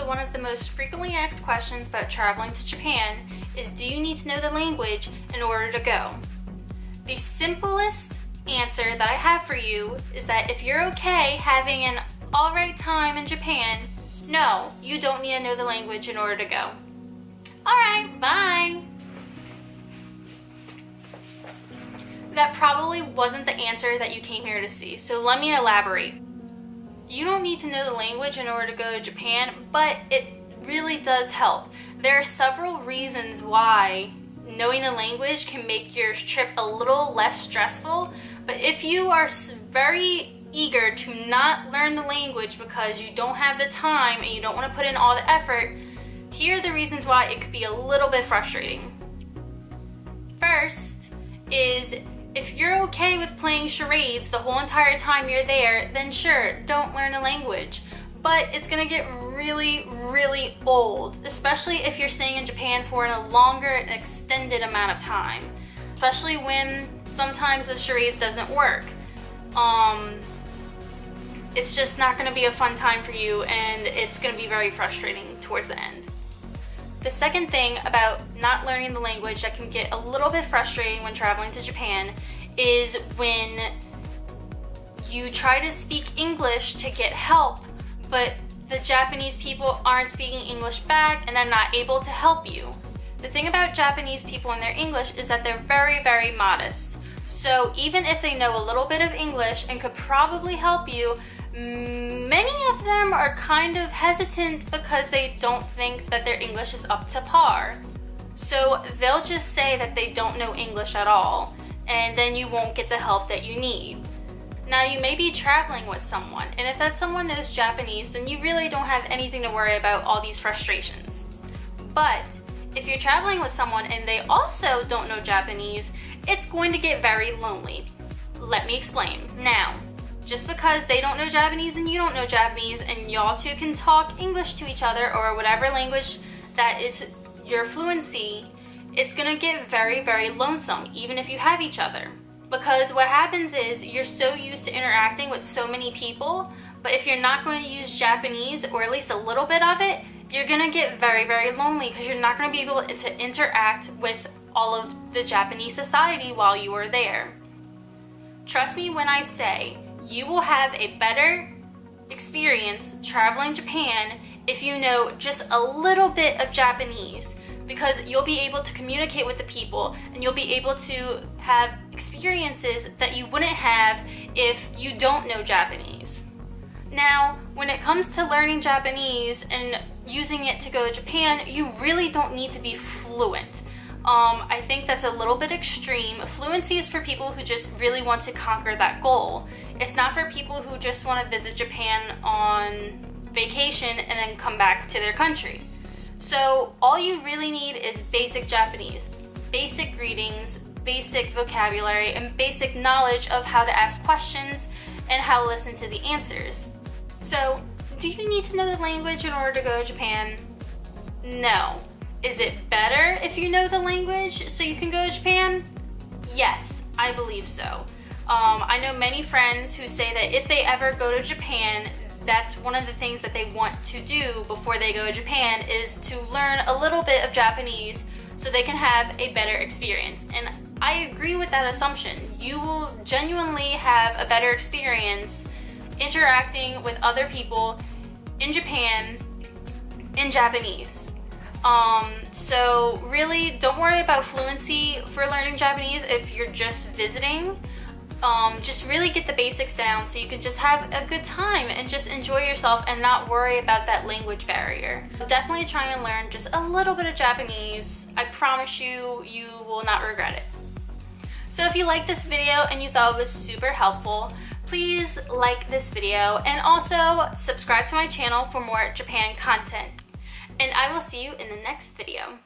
So one of the most frequently asked questions about traveling to Japan is, do you need to know the language in order to go? The simplest answer that I have for you is that if you're okay having an alright time in Japan, no, you don't need to know the language in order to go. Alright, bye! That probably wasn't the answer that you came here to see, so let me elaborate. You don't need to know the language in order to go to Japan, but it really does help. There are several reasons why knowing the language can make your trip a little less stressful, but if you are very eager to not learn the language because you don't have the time and you don't want to put in all the effort, here are the reasons why it could be a little bit frustrating. First is, if you're okay with playing charades the whole entire time you're there, then sure, don't learn the language. But it's gonna get really, really old, especially if you're staying in Japan for a longer and extended amount of time. Especially when sometimes the charades doesn't work. It's just not gonna be a fun time for you, and it's gonna be very frustrating towards the end. The second thing about not learning the language that can get a little bit frustrating when traveling to Japan is when you try to speak English to get help, but the Japanese people aren't speaking English back and they're not able to help you. The thing about Japanese people and their English is that they're very, very modest. So even if they know a little bit of English and could probably help you, many of them are kind of hesitant because they don't think that their English is up to par. So they'll just say that they don't know English at all, and then you won't get the help that you need. Now, you may be traveling with someone, and if that someone knows Japanese, then you really don't have anything to worry about all these frustrations. But if you're traveling with someone and they also don't know Japanese, it's going to get very lonely. Let me explain. Now, just because they don't know Japanese and you don't know Japanese and y'all two can talk English to each other or whatever language that is your fluency, it's gonna get very, very lonesome even if you have each other. Because what happens is you're so used to interacting with so many people, but if you're not going to use Japanese or at least a little bit of it, you're gonna get very, very lonely because you're not gonna be able to interact with all of the Japanese society while you are there. Trust me when I say, you will have a better experience traveling Japan if you know just a little bit of Japanese, because you'll be able to communicate with the people and you'll be able to have experiences that you wouldn't have if you don't know Japanese. Now, when it comes to learning Japanese and using it to go to Japan, you really don't need to be fluent. I think that's a little bit extreme. Fluency is for people who just really want to conquer that goal. It's not for people who just want to visit Japan on vacation and then come back to their country. So all you really need is basic Japanese, basic greetings, basic vocabulary, and basic knowledge of how to ask questions and how to listen to the answers. So, do you need to know the language in order to go to Japan? No. Is it better if you know the language so you can go to Japan? Yes, I believe so. I know many friends who say that if they ever go to Japan, that's one of the things that they want to do before they go to Japan is to learn a little bit of Japanese so they can have a better experience. And I agree with that assumption. You will genuinely have a better experience interacting with other people in Japan in Japanese. So really don't worry about fluency for learning Japanese if you're just visiting. Just really get the basics down so you can just have a good time and just enjoy yourself and not worry about that language barrier. Definitely try and learn just a little bit of Japanese. I promise you, you will not regret it. So if you liked this video and you thought it was super helpful, please like this video and also subscribe to my channel for more Japan content. And I will see you in the next video.